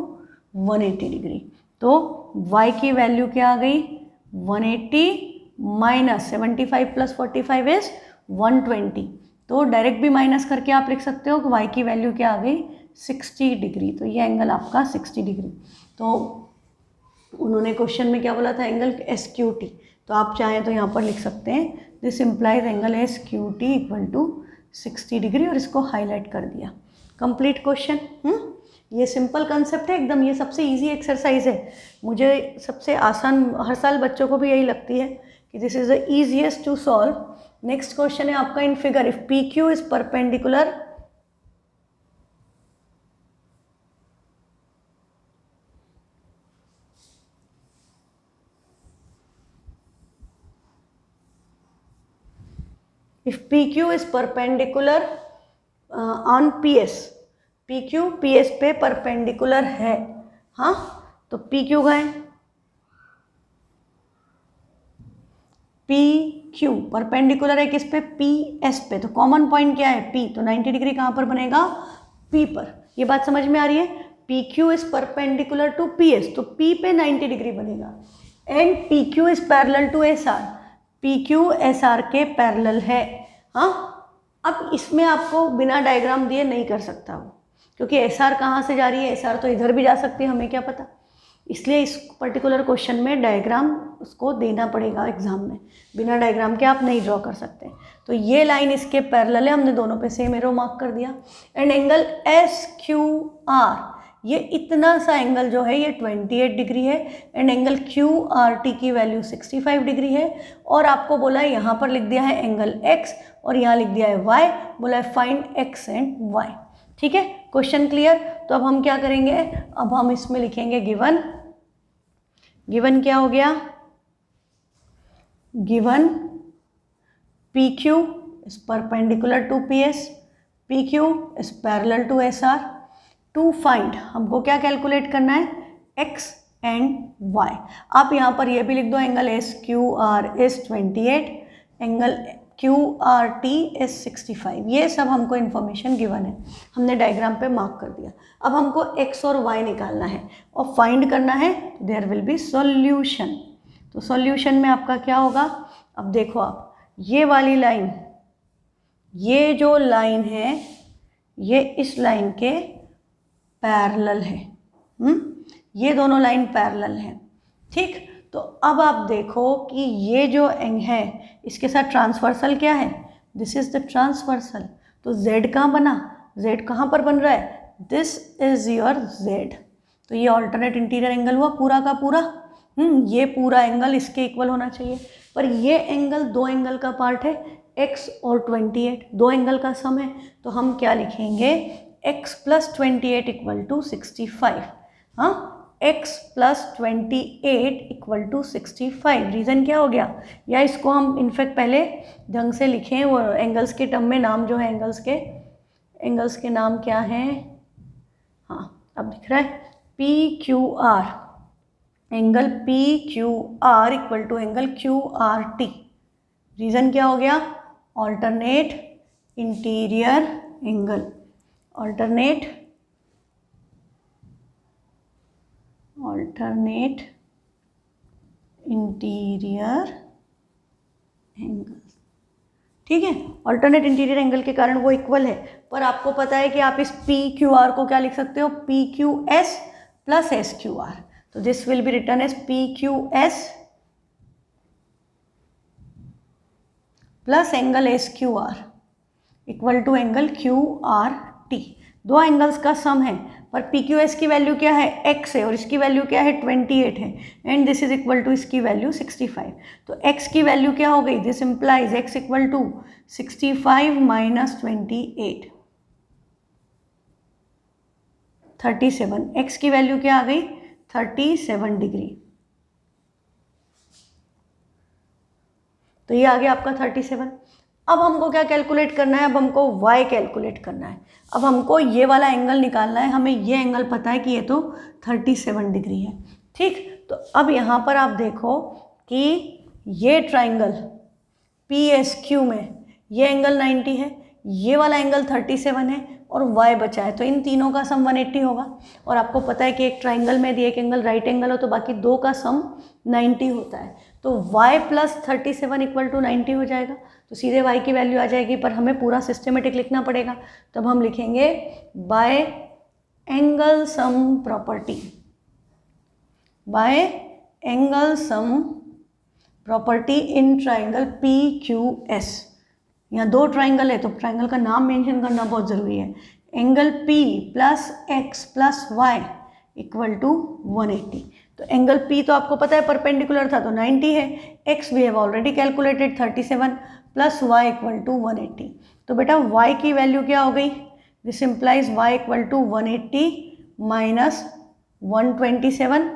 180 degree. तो Y की value क्या आ गई, 180 माइनस 75 प्लस 45 इज 120। तो डायरेक्ट भी माइनस करके आप लिख सकते हो कि y की वैल्यू क्या आ गई 60 डिग्री। तो ये एंगल आपका 60 डिग्री। तो उन्होंने क्वेश्चन में क्या बोला था, एंगल SQT, तो आप चाहें तो यहाँ पर लिख सकते हैं this implies angle SQT equal to 60 degree और इसको हाईलाइट कर दिया। Complete question. ये सिंपल कंसेप्ट है एकदम, ये सबसे इजी एक्सरसाइज है। मुझे सबसे आसान हर साल बच्चों को भी यही लगती है कि this is the easiest to solve. Next question है आपका, in figure if PQ is perpendicular if PQ is perpendicular on PS, PQ PS पे परपेंडिकुलर है, हाँ, तो PQ का है PQ परपेंडिकुलर है किस पे, PS पे। तो कॉमन पॉइंट क्या है P, तो 90 डिग्री कहाँ पर बनेगा, P पर। ये बात समझ में आ रही है, PQ is perpendicular to PS, तो P पे 90 डिग्री बनेगा। And PQ is parallel to SR, PQ SR के पैरेलल है, हाँ। अब इसमें आपको बिना डायग्राम दिए नहीं कर सकता वो, क्योंकि SR कहाँ से जा रही है, SR तो इधर भी जा सकती है, हमें क्या पता। इसलिए इस पर्टिकुलर क्वेश्चन में डायग्राम उसको देना पड़ेगा एग्जाम में, बिना डायग्राम के आप नहीं ड्रॉ कर सकते। तो ये लाइन इसके पैरेलल है, हमने दोनों पे सेम एरो मार्क कर दिया। एंड एंगल SQR, ये इतना सा एंगल जो है ये 28 डिग्री है। एंड एंगल QRT की वैल्यू 65 डिग्री है। और आपको बोला है यहाँ पर लिख दिया है एंगल X और यहाँ लिख दिया है Y, बोला है फाइंड X एंड Y। ठीक है, क्वेश्चन क्लियर। तो अब हम क्या करेंगे, अब हम इसमें लिखेंगे गिवन। गिवन क्या हो गया, given PQ is perpendicular to PS, PQ is parallel to SR। To find, हमको क्या कैलकुलेट करना है, X एंड Y। आप यहाँ पर ये भी लिख दो, angle SQR is 28, angle QRT is 65। ये सब हमको इन्फॉर्मेशन गिवन है, हमने डायग्राम पे मार्क कर दिया। अब हमको X और Y निकालना है और फाइंड करना है, देयर विल बी सॉल्यूशन। तो सॉल्यूशन में आपका क्या होगा, अब देखो आप ये वाली लाइन, ये जो लाइन है ये इस लाइन के पैरेलल है, ये दोनों लाइन पैरेलल हैं, ठीक। तो अब आप देखो कि ये जो एंग है इसके साथ ट्रांसवर्सल क्या है, दिस इज द ट्रांसवर्सल। तो Z कहाँ बना, Z कहाँ पर बन रहा है, दिस इज योर Z। तो ये ऑल्टरनेट इंटीरियर एंगल हुआ पूरा का पूरा। ये पूरा एंगल इसके इक्वल होना चाहिए, पर ये एंगल दो एंगल का पार्ट है, X और 28 दो एंगल का सम है। तो हम क्या लिखेंगे, X प्लस 28 इक्वल टू 65, हाँ, X plus 28 equal to 65। Reason क्या हो गया, या इसको हम इनफैक्ट पहले ढंग से लिखें, वो एंगल्स के टर्म में नाम जो है एंगल्स के नाम क्या हैं, हाँ अब दिख रहा है, PQR, angle PQR equal to angle QRT। Reason क्या हो गया, alternate interior angle, alternate interior angle, ठीक है। ऑल्टरनेट इंटीरियर एंगल के कारण वो इक्वल है, पर आपको पता है कि आप इस PQR को क्या लिख सकते हो, PQS प्लस SQR। तो this will be written as PQS plus angle SQR equal to angle QRT। दो एंगल्स का सम है, पर PQS की वैल्यू क्या है, x है, और इसकी वैल्यू क्या है, 28 है, and this is equal to इसकी वैल्यू 65। तो x की वैल्यू क्या हो गई, this implies x equal to 65 minus 28, 37। x की वैल्यू क्या आ गई, 37 डिग्री। तो ये आ गया आपका 37। अब हमको क्या कैलकुलेट करना है, अब हमको y कैलकुलेट करना है। अब हमको ये वाला एंगल निकालना है, हमें ये एंगल पता है कि ये तो 37 डिग्री है, ठीक। तो अब यहाँ पर आप देखो कि ये ट्राइंगल PSQ में ये एंगल 90 है, ये वाला एंगल 37 है, और y बचा है, तो इन तीनों का सम 180 होगा। और आपको पता है कि एक ट्राइंगल में यदि एक एंगल राइट एंगल हो तो बाकी दो का सम 90 होता है। तो y प्लस 37 इक्वल टू 90 हो जाएगा। तो सीधे y की वैल्यू आ जाएगी, पर हमें पूरा सिस्टमेटिक लिखना पड़ेगा। तब हम लिखेंगे by angle sum property, bye angle sum property in triangle PQS। यहाँ दो ट्राइंगल है तो ट्राइंगल का नाम मेंशन करना बहुत ज़रूरी है। Angle P plus x plus y equal to 180। तो एंगल P तो आपको पता है परपेंडिकुलर था तो 90 है, x we have already calculated 37 plus y equal to 180। तो बेटा y की वैल्यू क्या हो गई, this implies y equal to 180 minus 127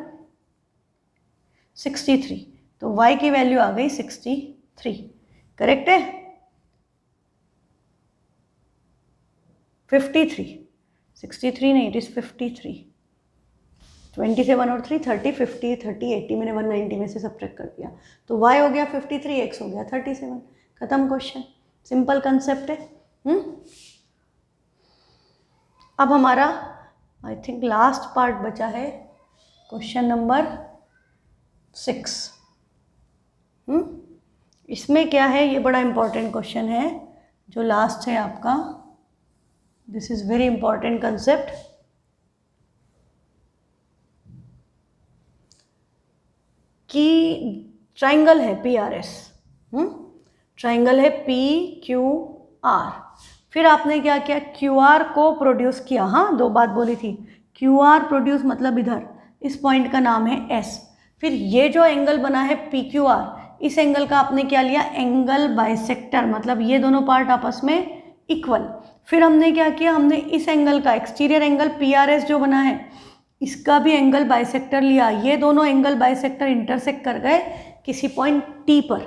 63। तो y की वैल्यू आ गई 63, करेक्ट है। 53, 63 नहीं, इट इज 53। 27 और 3 30, 50 30 80, मैंने 190 में से सब्ट्रैक्ट कर दिया, तो y हो गया 53, x हो गया 37। खत्म क्वेश्चन, सिंपल कंसेप्ट है। अब हमारा आई थिंक लास्ट पार्ट बचा है, क्वेश्चन नंबर 6। इसमें क्या है, ये बड़ा इंपॉर्टेंट क्वेश्चन है जो लास्ट है आपका। This is very important concept. कि ट्राइंगल है PRS, ट्राइंगल है PQR, फिर आपने क्या किया, QR को प्रोड्यूस किया। हाँ, दो बात बोली थी, QR प्रोड्यूस मतलब इधर इस पॉइंट का नाम है S। फिर ये जो एंगल बना है PQR, इस एंगल का आपने क्या लिया, एंगल बाइसेक्टर, मतलब ये दोनों पार्ट आपस में इक्वल। फिर हमने क्या किया, हमने इस एंगल का एक्सटीरियर एंगल PRS जो बना है इसका भी एंगल बाइसेक्टर लिया। ये दोनों एंगल बाइसेक्टर इंटरसेक्ट कर गए किसी पॉइंट T पर,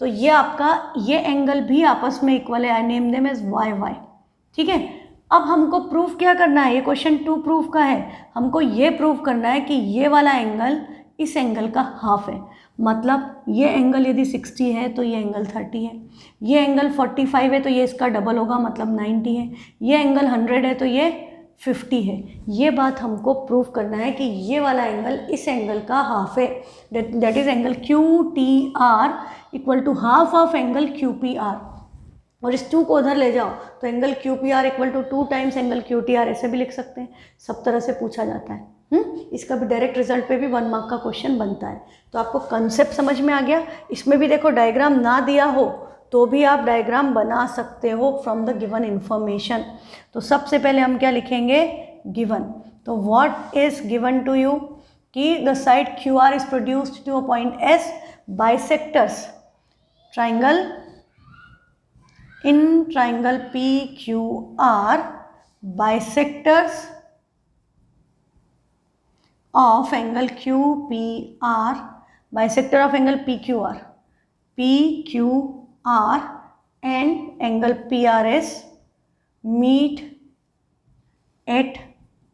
तो ये आपका ये एंगल भी आपस में इक्वल है। I name them as YY, ठीक है। अब हमको प्रूफ क्या करना है, ये क्वेश्चन 2 प्रूफ का है। हमको ये प्रूफ करना है कि ये वाला एंगल इस एंगल का हाफ है, मतलब ये एंगल यदि 60 है तो ये एंगल 30 है, ये एंगल 45 है तो ये इसका डबल होगा मतलब 90 है, ये एंगल 100 है तो ये 50 है। ये बात हमको प्रूफ करना है कि ये वाला एंगल इस एंगल का हाफ है, that is angle QTR equal to half of angle QPR। और इस 2 को उधर ले जाओ तो angle QPR equal to 2 times angle QTR, ऐसे भी लिख सकते हैं, सब तरह से पूछा जाता है। इसका भी डायरेक्ट रिजल्ट पे भी 1 मार्क का क्वेश्चन बनता है। तो आपको कंसेप्ट समझ में आ गया। इसमें भी देखो डायग्राम ना दिया हो तो भी आप डायग्राम बना सकते हो फ्रॉम द गिवन इंफॉर्मेशन। तो सबसे पहले हम क्या लिखेंगे, गिवन। तो what is given to you कि the side QR is produced to a point S, bisectors triangle in triangle PQR, bisectors of angle QPR, bisector of angle PQR and angle PRS meet at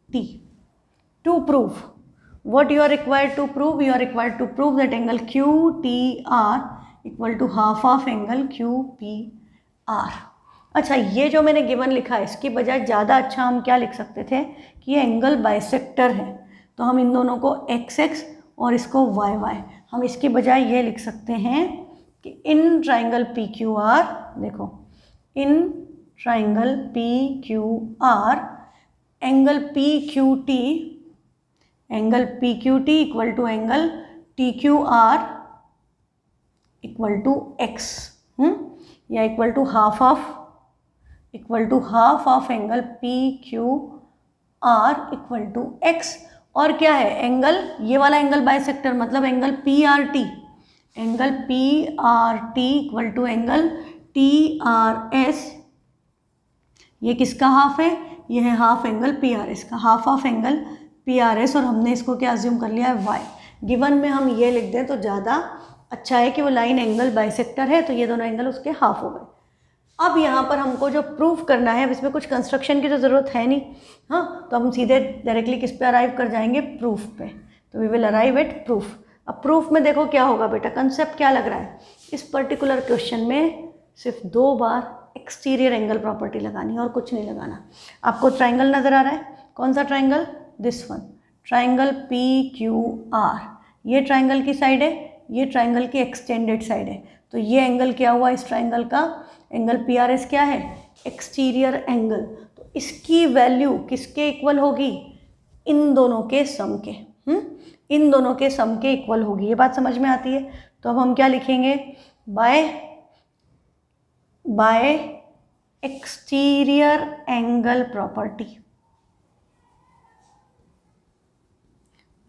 T. To prove what you are required to prove, you are required to prove that angle QTR equal to half of angle QPR। अच्छा, ये जो मैंने given लिखा है इसकी बजाय ज़्यादा अच्छा हम क्या लिख सकते थे कि ये एंगल बाइसेक्टर है, तो हम इन दोनों को XX और इसको YY, हम इसके बजाय ये लिख सकते हैं कि इन ट्राइंगल PQR, देखो in triangle PQR angle PQT angle P Q T equal to angle T Q R equal to x, या equal to half of angle P Q R equal to x. और क्या है, angle, ये वाला angle bisector मतलब angle P R T, angle P R T equal to angle T R S, ये किसका half है, ये है half angle P R S का, half of angle P R S, और हमने इसको क्या अज्यूम कर लिया है वाई। गिवन में हम ये लिख दें तो ज़्यादा अच्छा है कि वो लाइन एंगल बाइसेक्टर है, तो ये दोनों एंगल उसके हाफ हो गए। अब यहाँ पर हमको जो प्रूफ करना है, अब इसमें कुछ कंस्ट्रक्शन की तो ज़रूरत है नहीं, हाँ, तो हम सीधे डायरेक्टली किस पे अराइव कर जाएंगे, प्रूफ पे। तो we will arrive at proof. अब प्रूफ में देखो क्या होगा बेटा, कंसेप्ट क्या लग रहा है, इस पर्टिकुलर क्वेश्चन में सिर्फ 2 बार एक्सटीरियर एंगल प्रॉपर्टी लगानी है और कुछ नहीं लगाना। आपको ट्राइंगल नज़र आ रहा है, कौन सा triangle, this one, triangle P Q are, ये ट्राइंगल की साइड है, ये ट्राइंगल की एक्सटेंडेड साइड है, तो ये एंगल क्या हुआ इस ट्राइंगल का, एंगल पी आर एस क्या है, एक्सटीरियर एंगल। तो इसकी वैल्यू किसके इक्वल होगी, इन दोनों के सम के, इन दोनों के सम के इक्वल होगी। ये बात समझ में आती है। तो अब हम क्या लिखेंगे, bye exterior angle property,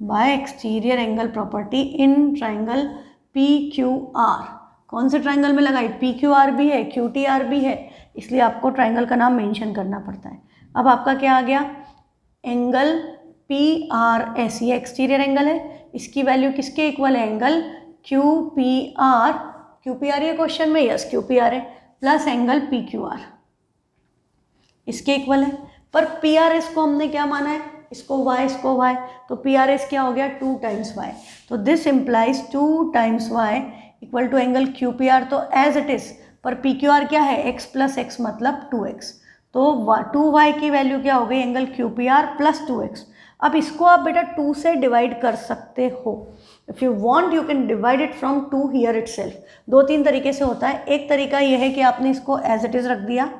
bye exterior angle property in triangle P Q are. कौन से ट्राइंगल में लगाई, पी क्यू आर भी है, क्यू टी आर भी है, इसलिए आपको ट्राइंगल का नाम मेंशन करना पड़ता है। अब आपका क्या आ गया, एंगल पी आर एस, ये एक्सटीरियर एंगल है, इसकी वैल्यू किसके इक्वल है, angle Q P are, Q P are ये क्वेश्चन में, यस क्यू पी आर है, plus angle P Q are इसके इक्वल है। पर पी आर एस को हमने क्या माना है, इसको y, इसको y, तो पी आर एस क्या हो गया 2 टाइम्स y, तो this implies 2 times y equal to angle Q P R, तो एज इट इज, पर पी क्यू आर क्या है, x प्लस एक्स मतलब 2x, तो 2y की वैल्यू क्या हो गई, angle Q P R plus 2x। अब इसको आप बेटा 2 से डिवाइड कर सकते हो, if you want you can divide it from 2 here itself. 2-3 तरीके से होता है, एक तरीका ये है कि आपने इसको एज इट इज़ रख दिया,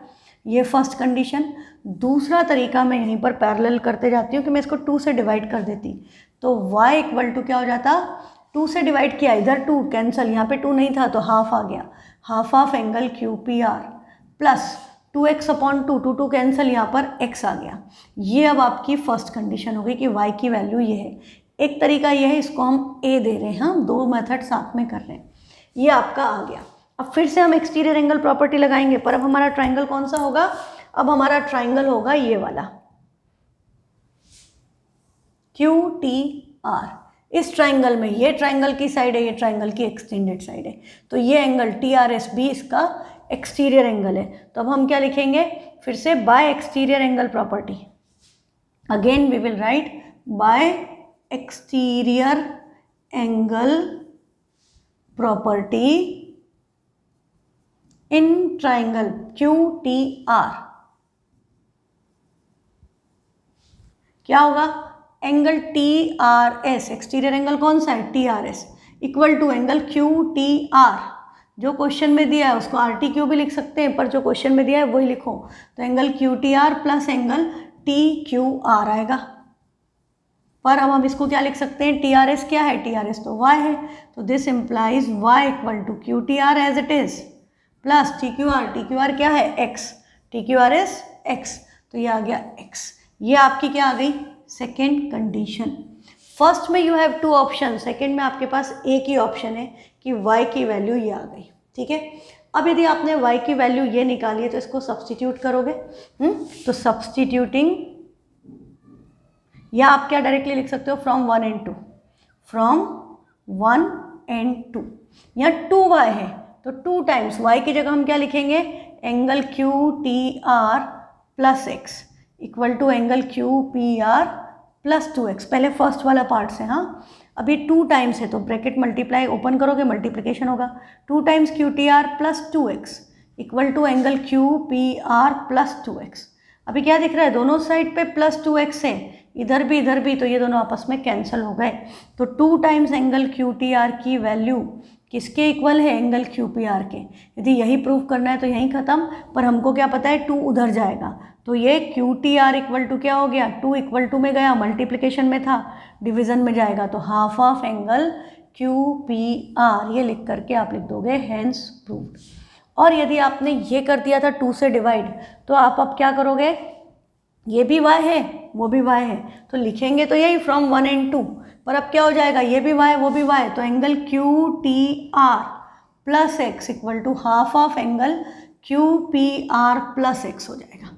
ये फर्स्ट कंडीशन। दूसरा तरीका मैं यहीं पर पैरेलल करते जाती हूँ कि मैं इसको 2 से डिवाइड कर देती, तो y इक्वल टू क्या हो जाता, 2 से डिवाइड किया, इधर 2 कैंसिल, यहाँ पे 2 नहीं था तो हाफ आ गया, half of angle Q P R plus 2x upon 2 cancel, यहाँ पर x आ गया। ये अब आपकी फर्स्ट कंडीशन हो गई कि y की वैल्यू ये है। एक तरीका ये है, इसको हम a दे रहे हैं, हम 2 मेथड साथ में कर रहे हैं, ये आपका आ गया। अब फिर से हम एक्सटीरियर एंगल प्रॉपर्टी लगाएंगे, पर अब हमारा ट्राइंगल कौन सा होगा, अब हमारा ट्राइंगल होगा ये वाला क्यू टी आर। इस ट्राइंगल में ये ट्राइंगल की साइड है, ये ट्राइंगल की एक्सटेंडेड साइड है, तो ये एंगल टी आर एस भी इसका एक्सटीरियर एंगल है। तो अब हम क्या लिखेंगे, फिर से by exterior angle property, again we will write by exterior angle property in triangle Q T R. क्या होगा, angle T R S, exterior angle कौन सा है, T R S, equal to angle Q T R, जो question में दिया है उसको आर टी क्यू भी लिख सकते हैं, पर जो क्वेश्चन में दिया है वही लिखो, तो angle Q T R plus angle T Q are आएगा। पर अब हम इसको क्या लिख सकते हैं, टी आर एस क्या है, टी आर एस तो y है, तो this implies y equal to Q T R as it is plus T Q R क्या है, x, T Q R S x, तो ये आ गया x। ये आपकी क्या आ गई, सेकेंड कंडीशन। फर्स्ट में यू हैव 2 ऑप्शन, सेकेंड में आपके पास एक ही ऑप्शन है कि y की वैल्यू ये आ गई, ठीक है। अब यदि आपने y की वैल्यू ये निकाली है तो इसको सब्सटीट्यूट करोगे, तो सब्सटीट्यूटिंग, या आप क्या डायरेक्टली लिख सकते हो, फ्रॉम 1 and 2, फ्रॉम 1 and 2, यहाँ 2y है तो 2 टाइम्स y की जगह हम क्या लिखेंगे, angle Q T R plus X equal to angle Q P R plus 2x, पहले फर्स्ट वाला पार्ट से, हाँ। अभी 2 टाइम्स है तो ब्रैकेट मल्टीप्लाई ओपन करोगे, मल्टीप्लिकेशन होगा, 2 times Q T R plus 2x equal to angle Q P R plus 2x। अभी क्या दिख रहा है, दोनों साइड पे प्लस 2x है, इधर भी, तो ये दोनों आपस में कैंसिल हो गए, तो 2 times angle Q T are की वैल्यू किसके इक्वल है, एंगल क्यू पी आर के। यदि यही प्रूव करना है तो यहीं ख़त्म, पर हमको क्या पता है 2 उधर जाएगा, तो ये Q T R equal to क्या हो गया, 2 इक्वल टू में गया, मल्टीप्लिकेशन में था, डिवीज़न में जाएगा तो half of angle Q P are, ये लिख करके आप लिख दोगे हैंस प्रूव्ड। और यदि आपने ये कर दिया था 2 से डिवाइड, तो आप अब क्या करोगे, ये भी y है वो भी y है, तो लिखेंगे तो यही फ्रॉम 1 and 2, पर अब क्या हो जाएगा, ये भी y वो भी y, तो angle Q T R plus X equal to half of angle Q P R plus X हो जाएगा।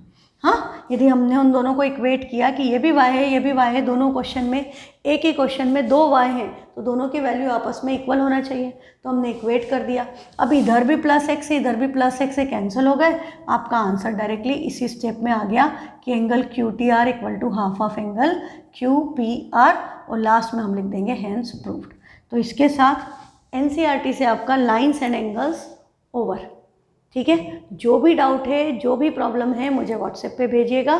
हाँ, यदि हमने उन दोनों को इक्वेट किया कि ये भी y है ये भी y है, दोनों क्वेश्चन में, एक ही क्वेश्चन में 2 y हैं, तो दोनों की वैल्यू आपस में इक्वल होना चाहिए, तो हमने इक्वेट कर दिया। अब इधर भी प्लस एक्स है इधर भी प्लस एक्स है, कैंसिल हो गए, आपका आंसर डायरेक्टली इसी स्टेप में आ गया कि angle Q T R equal to half of angle Q P R, और लास्ट में हम लिख देंगे हैंस प्रूव्ड। तो इसके साथ एनसीईआरटी से आपका लाइन्स एंड एंगल्स ओवर। ठीक है, जो भी डाउट है जो भी प्रॉब्लम है मुझे व्हाट्सएप पे भेजिएगा।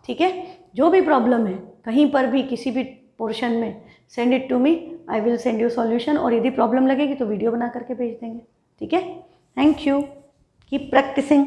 ठीक है, जो भी प्रॉब्लम है कहीं पर भी किसी भी पोर्शन में, send it to me, I will send you solution, और यदि प्रॉब्लम लगेगी तो वीडियो बना करके भेज देंगे। ठीक है, थैंक यू, कीप प्रैक्टिसिंग।